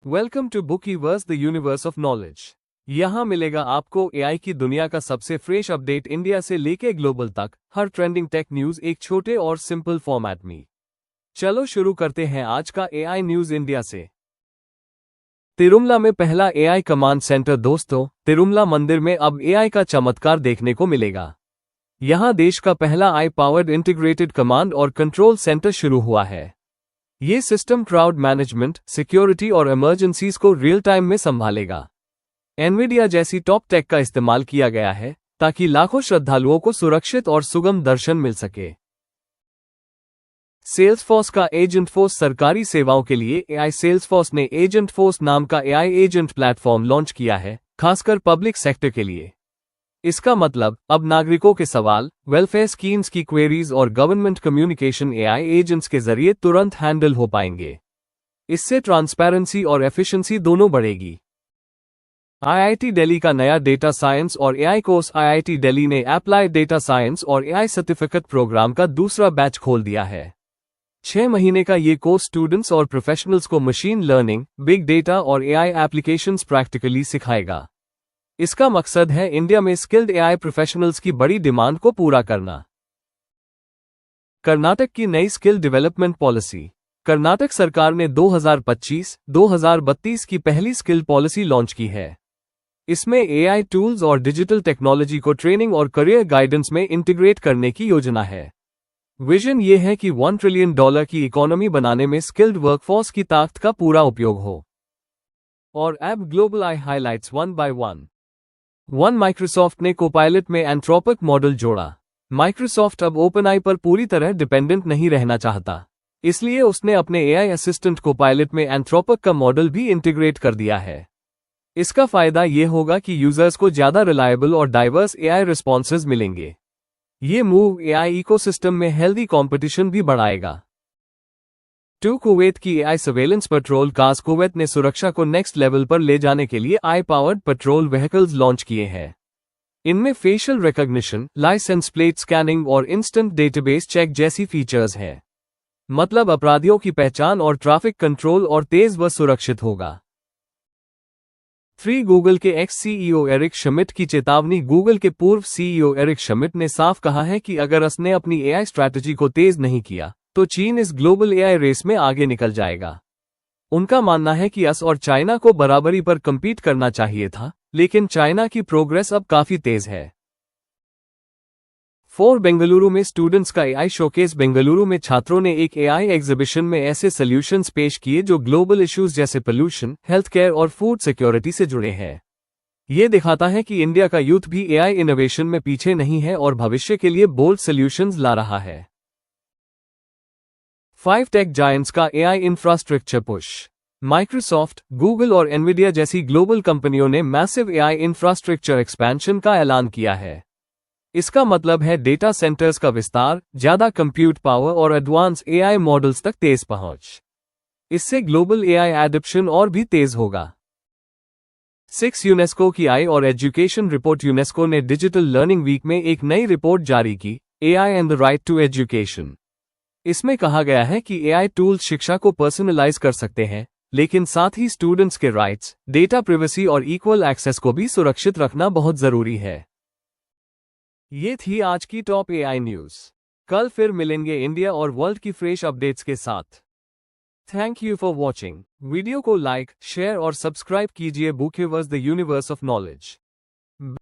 Welcome to Bookiverse the universe of knowledge. यहाँ मिलेगा आपको एआई की दुनिया का सबसे फ्रेश अपडेट, इंडिया से लेके ग्लोबल तक, हर ट्रेंडिंग टेक न्यूज एक छोटे और सिंपल फॉर्मेट में। चलो शुरू करते हैं आज का एआई न्यूज इंडिया से। तिरुमला में पहला एआई कमांड सेंटर। दोस्तों, तिरुमला मंदिर में अब एआई का चमत्कार देखने को मिलेगा। यहाँ देश का पहला आई पावर्ड इंटीग्रेटेड कमांड और कंट्रोल सेंटर शुरू हुआ है। ये सिस्टम क्राउड मैनेजमेंट, सिक्योरिटी और इमरजेंसीज को रियल टाइम में संभालेगा। एनवीडिया जैसी टॉप टेक का इस्तेमाल किया गया है ताकि लाखों श्रद्धालुओं को सुरक्षित और सुगम दर्शन मिल सके। सेल्सफोर्स का एजेंट फोर्स सरकारी सेवाओं के लिए एआई। सेल्सफोर्स ने एजेंट फोर्स नाम का एआई एजेंट प्लेटफॉर्म लॉन्च किया है, खासकर पब्लिक सेक्टर के लिए। इसका मतलब अब नागरिकों के सवाल, वेलफेयर स्कीम्स की क्वेरीज और गवर्नमेंट कम्युनिकेशन एआई एजेंट्स के जरिए तुरंत हैंडल हो पाएंगे। इससे ट्रांसपेरेंसी और एफिशिएंसी दोनों बढ़ेगी। आईआईटी दिल्ली का नया डेटा साइंस और एआई कोर्स। आईआईटी दिल्ली ने एप्लाइड डेटा साइंस और एआई सर्टिफिकेट प्रोग्राम का दूसरा बैच खोल दिया है। 6 महीने का ये कोर्स स्टूडेंट्स और प्रोफेशनल्स को मशीन लर्निंग, बिग डेटा और एआई एप्लीकेशंस प्रैक्टिकली सिखाएगा। इसका मकसद है इंडिया में स्किल्ड एआई प्रोफेशनल्स की बड़ी डिमांड को पूरा करना। कर्नाटक की नई स्किल डेवलपमेंट पॉलिसी। कर्नाटक सरकार ने 2025-2032 की पहली स्किल पॉलिसी लॉन्च की है। इसमें एआई टूल्स और डिजिटल टेक्नोलॉजी को ट्रेनिंग और करियर गाइडेंस में इंटीग्रेट करने की योजना है। विजन ये है कि $1 ट्रिलियन की इकोनॉमी बनाने में स्किल्ड वर्कफोर्स की ताकत का पूरा उपयोग हो। और अब global I highlights 1 by 1। Microsoft ने कोपायलट में एंथ्रोपिक मॉडल जोड़ा। माइक्रोसॉफ्ट अब ओपनआई पर पूरी तरह डिपेंडेंट नहीं रहना चाहता, इसलिए उसने अपने एआई असिस्टेंट कोपायलट में एंथ्रोपिक का मॉडल भी इंटीग्रेट कर दिया है। इसका फायदा ये होगा कि यूजर्स को ज्यादा रिलायबल और डाइवर्स एआई रिस्पॉन्सेज मिलेंगे। ये मूव एआई इकोसिस्टम में हेल्दी कंपटीशन भी बढ़ाएगा। कुवैत की AI surveillance petrol cars. Kuwait ने सुरक्षा को नेक्स्ट लेवल पर ले जाने के लिए AI powered petrol vehicles launch किए हैं। इनमें facial recognition, licence plate scanning और इंस्टेंट डेटाबेस चेक जैसी फीचर्स हैं। मतलब अपराधियों की पहचान और ट्रैफिक कंट्रोल और तेज व सुरक्षित होगा। गूगल के एक्स सीईओ एरिक श्मिड्ट की चेतावनी। गूगल के पूर्व सीईओ एरिक श्मिड्ट ने साफ कहा है कि अगर उसने अपनी एआई स्ट्रैटेजी को तेज नहीं किया तो चीन इस ग्लोबल एआई रेस में आगे निकल जाएगा। उनका मानना है कि US और चाइना को बराबरी पर कम्पीट करना चाहिए था, लेकिन चाइना की प्रोग्रेस अब काफी तेज है। बेंगलुरु में स्टूडेंट्स का एआई शोकेस। बेंगलुरु में छात्रों ने एक एआई एग्जीबिशन में ऐसे सॉल्यूशंस पेश किए जो ग्लोबल इश्यूज जैसे पोल्यूशन, हेल्थ केयर और फूड सिक्योरिटी से जुड़े हैं। ये दिखाता है कि इंडिया का यूथ भी एआई इनोवेशन में पीछे नहीं है और भविष्य के लिए बोल्ड सॉल्यूशंस ला रहा है। 5 टेक जायंट्स का AI infrastructure push. Microsoft, Google और एनवीडिया जैसी ग्लोबल कंपनियों ने मैसिव एआई इंफ्रास्ट्रक्चर एक्सपेंशन का ऐलान किया है। इसका मतलब है डेटा सेंटर्स का विस्तार, ज्यादा कंप्यूट पावर और एडवांस एआई मॉडल्स तक तेज पहुंच। इससे ग्लोबल एआई एडॉप्शन और भी तेज होगा। 6 यूनेस्को की आई और एजुकेशन रिपोर्ट। यूनेस्को ने डिजिटल लर्निंग वीक में एक नई रिपोर्ट जारी की, AI and the right to education. इसमें कहा गया है कि एआई टूल्स शिक्षा को पर्सनलाइज कर सकते हैं, लेकिन साथ ही स्टूडेंट्स के राइट्स, डेटा प्राइवेसी और इक्वल एक्सेस को भी सुरक्षित रखना बहुत जरूरी है। ये थी आज की टॉप एआई न्यूज। कल फिर मिलेंगे इंडिया और वर्ल्ड की फ्रेश अपडेट्स के साथ। Thank you for watching. Video को लाइक, शेयर और सब्सक्राइब कीजिए बुकीवर्स द यूनिवर्स ऑफ नॉलेज।